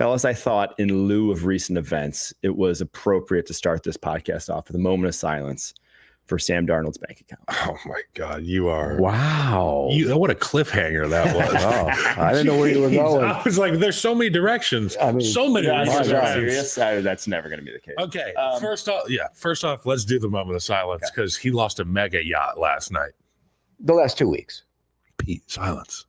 Fellas, I thought in lieu of recent events, it was appropriate to start this podcast off with a moment of silence for Sam Darnold's bank account. Oh my God, you are. Wow. What a cliffhanger that was. Oh, I didn't know where you were going. I was like, there's so many directions. I mean, so many Serious? That's never going to be the case. Okay. First off, let's do the moment of silence because he lost a mega yacht last night. The last 2 weeks. Pete, silence.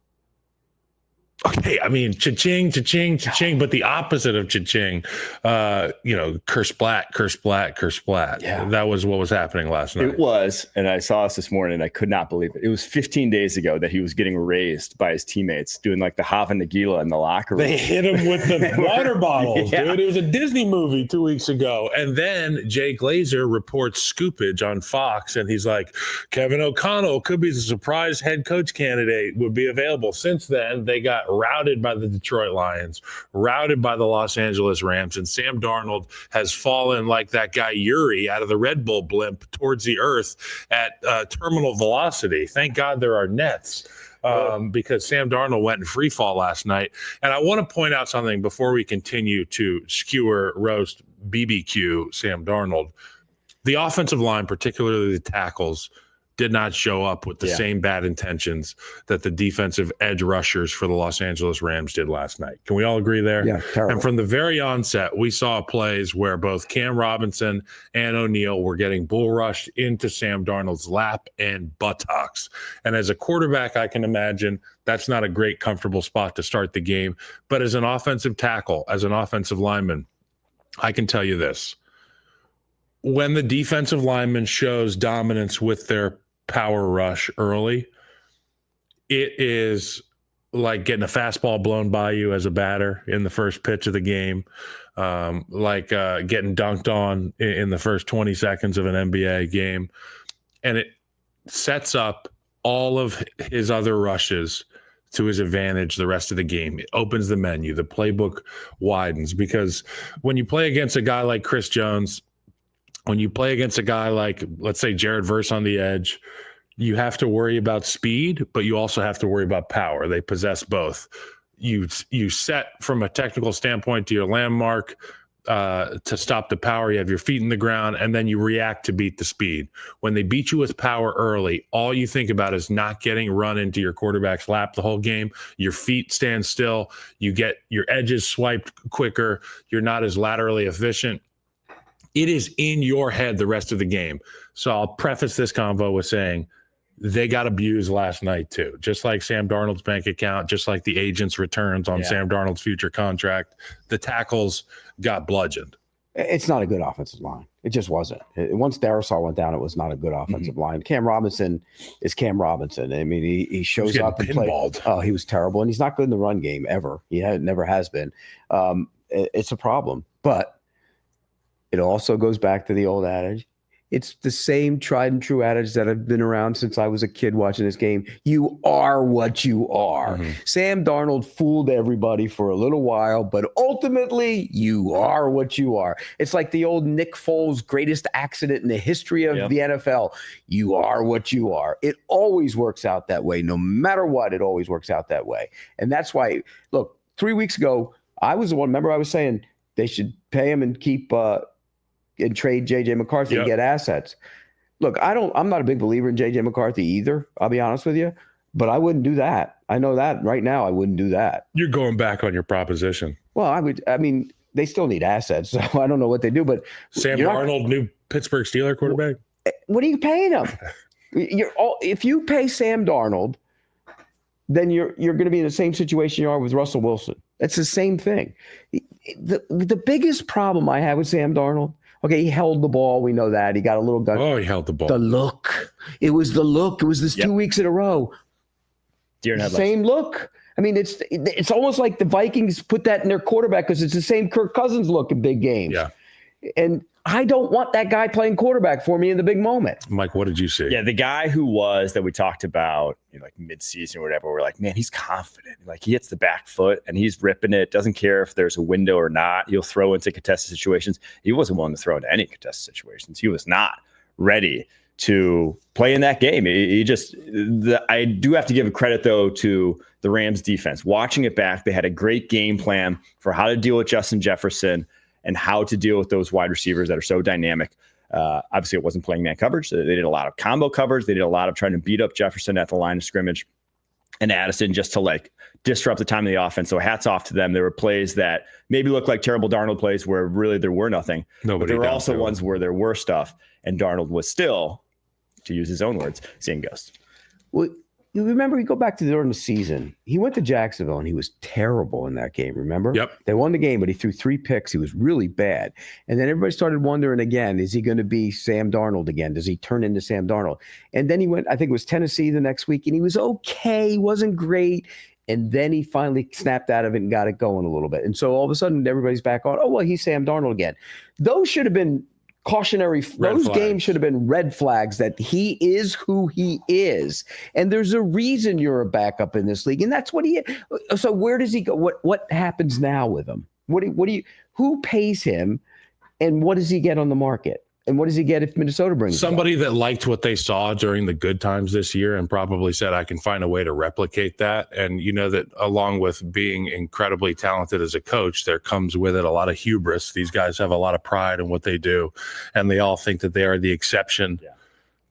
Okay, I mean, cha-ching, cha-ching, cha-ching, but the opposite of cha-ching, curse splat, curse splat, curse splat. Yeah. That was what was happening last night. It was, and I saw this morning, and I could not believe it. It was 15 days ago that he was getting raised by his teammates, doing like the Hava Nagila in the locker room. They hit him with the water bottles, dude. It was a Disney movie 2 weeks ago. And then Jay Glazer reports scoopage on Fox, and he's like, Kevin O'Connell could be the surprise head coach candidate, would be available. Since then, they got routed by the Detroit Lions, routed by the Los Angeles Rams, and Sam Darnold has fallen like that guy Yuri out of the Red Bull blimp towards the earth at terminal velocity. Thank God there are nets because Sam Darnold went in free fall last night. And I want to point out something before we continue to skewer, roast, BBQ Sam Darnold. The offensive line, particularly the tackles, did not show up with the same bad intentions that the defensive edge rushers for the Los Angeles Rams did last night. Can we all agree there? Yeah, terrible. And from the very onset, we saw plays where both Cam Robinson and O'Neal were getting bull rushed into Sam Darnold's lap and buttocks. And as a quarterback, I can imagine that's not a great, comfortable spot to start the game. But as an offensive tackle, as an offensive lineman, I can tell you this. When the defensive lineman shows dominance with their power rush early, it is like getting a fastball blown by you as a batter in the first pitch of the game, like getting dunked on in the first 20 seconds of an NBA game. And it sets up all of his other rushes to his advantage the rest of the game. It opens the menu. The playbook widens because when you play against a guy like Chris Jones, when you play against a guy like, let's say, Jared Verse on the edge, you have to worry about speed, but you also have to worry about power. They possess both. You set from a technical standpoint to your landmark to stop the power. You have your feet in the ground, and then you react to beat the speed. When they beat you with power early, all you think about is not getting run into your quarterback's lap the whole game. Your feet stand still. You get your edges swiped quicker. You're not as laterally efficient. It is in your head the rest of the game. So I'll preface this convo with saying they got abused last night too. Just like Sam Darnold's bank account, just like the agent's returns on Sam Darnold's future contract, the tackles got bludgeoned. It's not a good offensive line. It just wasn't. Once Darrisaw went down, it was not a good offensive line. Cam Robinson is Cam Robinson. I mean, he shows up and plays. Oh, he was terrible. And he's not good in the run game ever. Never has been. It's a problem. But it also goes back to the old adage. It's the same tried and true adage that have been around since I was a kid watching this game. You are what you are. Sam Darnold fooled everybody for a little while, but ultimately you are what you are. It's like the old Nick Foles greatest accident in the history of the NFL. You are what you are. It always works out that way. No matter what, it always works out that way. And that's why, look, 3 weeks ago, I was the one, remember I was saying they should pay him and keep and trade J.J. McCarthy and get assets. Look, I'm not a big believer in J.J. McCarthy either, I'll be honest with you, but I wouldn't do that. I know that right now I wouldn't do that. You're going back on your proposition. Well, they still need assets, so I don't know what they do, but Sam Darnold, new Pittsburgh Steelers quarterback? What are you paying him? If you pay Sam Darnold, then you're going to be in the same situation you are with Russell Wilson. It's the same thing. The biggest problem I have with Sam Darnold, okay, he held the ball. We know that. He got a little gun. Oh, he held the ball. The look. It was the look. It was this 2 weeks in a row. Same look. I mean, it's almost like the Vikings put that in their quarterback because it's the same Kirk Cousins look in big games. Yeah. And I don't want that guy playing quarterback for me in the big moment. Mike, what did you see? Yeah, the guy that we talked about, like midseason or whatever, we're like, man, he's confident. Like he hits the back foot and he's ripping it. Doesn't care if there's a window or not. He'll throw into contested situations. He wasn't willing to throw into any contested situations. He was not ready to play in that game. I do have to give credit, though, to the Rams defense. Watching it back, they had a great game plan for how to deal with Justin Jefferson and how to deal with those wide receivers that are so dynamic. Obviously, it wasn't playing man coverage. They did a lot of combo coverage. They did a lot of trying to beat up Jefferson at the line of scrimmage and Addison just to like disrupt the time of the offense. So hats off to them. There were plays that maybe looked like terrible Darnold plays where really there were nothing. But there were also ones where there were stuff, and Darnold was still, to use his own words, seeing ghosts. Well, you remember, you go back to during the season, he went to Jacksonville and he was terrible in that game, remember? Yep. They won the game, but he threw 3 picks. He was really bad. And then everybody started wondering again, is he going to be Sam Darnold again? Does he turn into Sam Darnold? And then he went, I think it was Tennessee the next week, and he was okay, wasn't great. And then he finally snapped out of it and got it going a little bit. And so all of a sudden, everybody's back on, oh, well, he's Sam Darnold again. Those should have been those games should have been red flags that he is who he is. And there's a reason you're a backup in this league. And that's what he is. So where does he go? What happens now with him? Who pays him, and what does he get on the market? And what does he get if Minnesota brings somebody that liked what they saw during the good times this year and probably said, I can find a way to replicate that. And you know that along with being incredibly talented as a coach, there comes with it a lot of hubris. These guys have a lot of pride in what they do, and they all think that they are the exception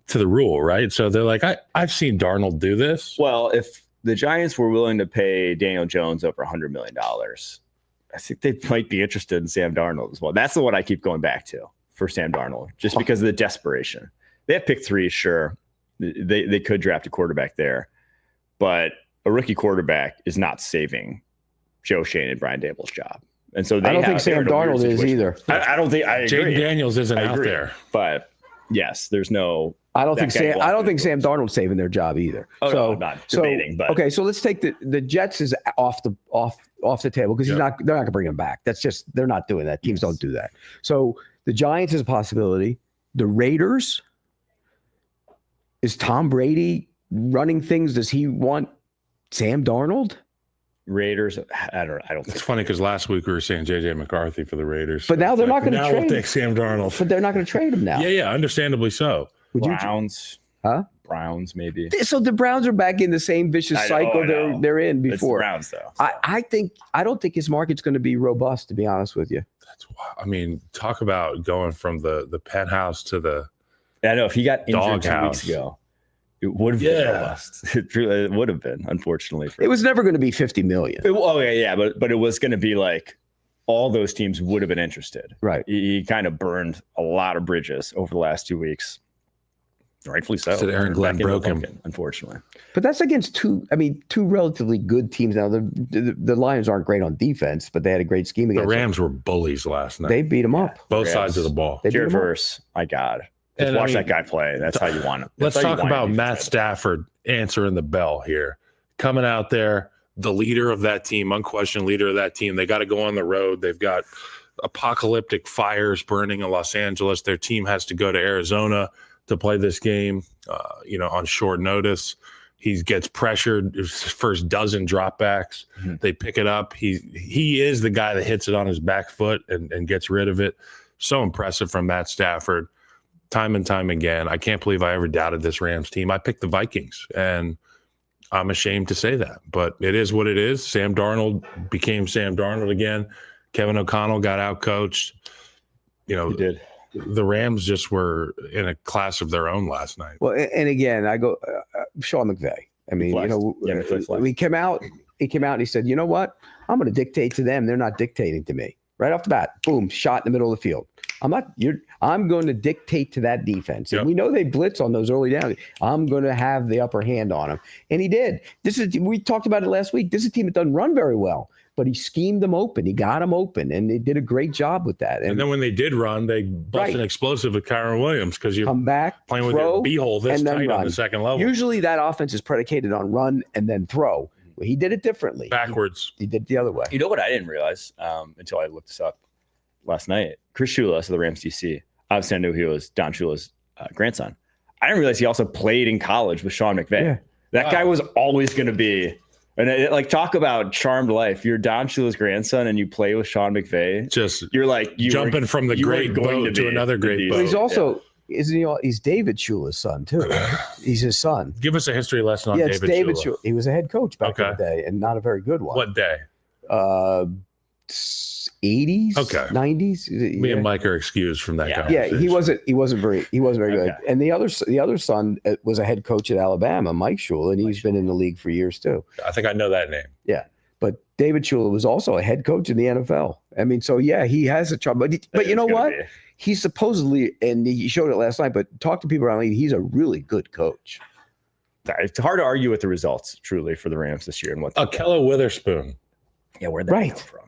to the rule, right? So they're like, I've seen Darnold do this. Well, if the Giants were willing to pay Daniel Jones over $100 million, I think they might be interested in Sam Darnold as well. That's the one I keep going back to for Sam Darnold, just because of the desperation. They have pick 3, sure. They could draft a quarterback there, but a rookie quarterback is not saving Joe Shane and Brian Dable's job. And so I don't think Sam Darnold is either. I don't think I agree. Jaden Daniels isn't out there. But yes, there's no. I don't think Sam Darnold's saving their job either. Oh, so, no, I'm not debating. But okay, so let's take the Jets is off the table because they're not going to bring him back. That's just, they're not doing that. Teams don't do that. So the Giants is a possibility. The Raiders, is Tom Brady running things? Does he want Sam Darnold? Raiders, I don't think it's funny because last week we were saying JJ McCarthy for the Raiders. But now they're not going to trade. Now we'll take Sam Darnold. But they're not going to trade him now. Yeah, understandably so. Browns. Browns, maybe. So the Browns are back in the same vicious cycle they're in before. It's the Browns, though. So. I don't think his market's going to be robust, to be honest with you. That's why. I mean, talk about going from the penthouse to the. I know if he got injured 2 weeks ago, it would have been robust. It would have been, unfortunately. It was never going to be $50 million. But it was going to be like all those teams would have been interested. Right. He kind of burned a lot of bridges over the last 2 weeks. Rightfully so. So Aaron Glenn broke him, unfortunately. But that's against two relatively good teams. Now the Lions aren't great on defense, but they had a great scheme against the Rams. Were bullies last night. They beat them up. Both sides of the ball. Jared Verse, my God. Just watch that guy play. That's how you want it. Let's talk about Matt Stafford answering the bell here. Coming out there, the leader of that team, unquestioned leader of that team. They got to go on the road. They've got apocalyptic fires burning in Los Angeles. Their team has to go to Arizona to play this game, on short notice. He gets pressured. His first dozen dropbacks. Mm-hmm. They pick it up. He is the guy that hits it on his back foot and gets rid of it. So impressive from Matt Stafford, time and time again. I can't believe I ever doubted this Rams team. I picked the Vikings, and I'm ashamed to say that, but it is what it is. Sam Darnold became Sam Darnold again. Kevin O'Connell got out-coached. He did. The Rams just were in a class of their own last night. Well, and again, I go Sean McVay. I mean, he came out and he said, you know what? I'm going to dictate to them. They're not dictating to me. Right off the bat, boom, shot in the middle of the field. I'm going to dictate to that defense. And we know they blitz on those early downs. I'm going to have the upper hand on them. And he did. We talked about it last week. This is a team that doesn't run very well. But he schemed them open. He got them open, and they did a great job with that. And then when they did run, they bust an explosive with Kyron Williams because you're come back, playing with your b-hole this tight on the second level. Usually that offense is predicated on run and then throw. Well, he did it differently. Backwards. He did it the other way. You know what I didn't realize until I looked this up last night? Chris Shula, so the Rams DC. Obviously, I knew he was Don Shula's grandson. I didn't realize he also played in college with Sean McVay. Yeah. That guy was always going to be... And talk about charmed life. You're Don Shula's grandson, and you play with Sean McVay. You're jumping from the great boat to another great boat. But Isn't he? He's David Shula's son too. Right? He's his son. Give us a history lesson on It's David Shula. Shula. He was a head coach back in the day, and not a very good one. What day? 80s, okay, 90s. Me and Mike are excused from that conversation. Yeah, he wasn't very good. And the other son was a head coach at Alabama, Mike Shula, and he's been in the league for years too. I think I know that name. Yeah, but David Shula was also a head coach in the NFL. I mean, so yeah, he has a job. But you know what? He's supposedly, and he showed it last night. But talk to people around the league. He's a really good coach. It's hard to argue with the results, truly, for the Rams this year and what. Akello Witherspoon. Yeah, where'd that come from?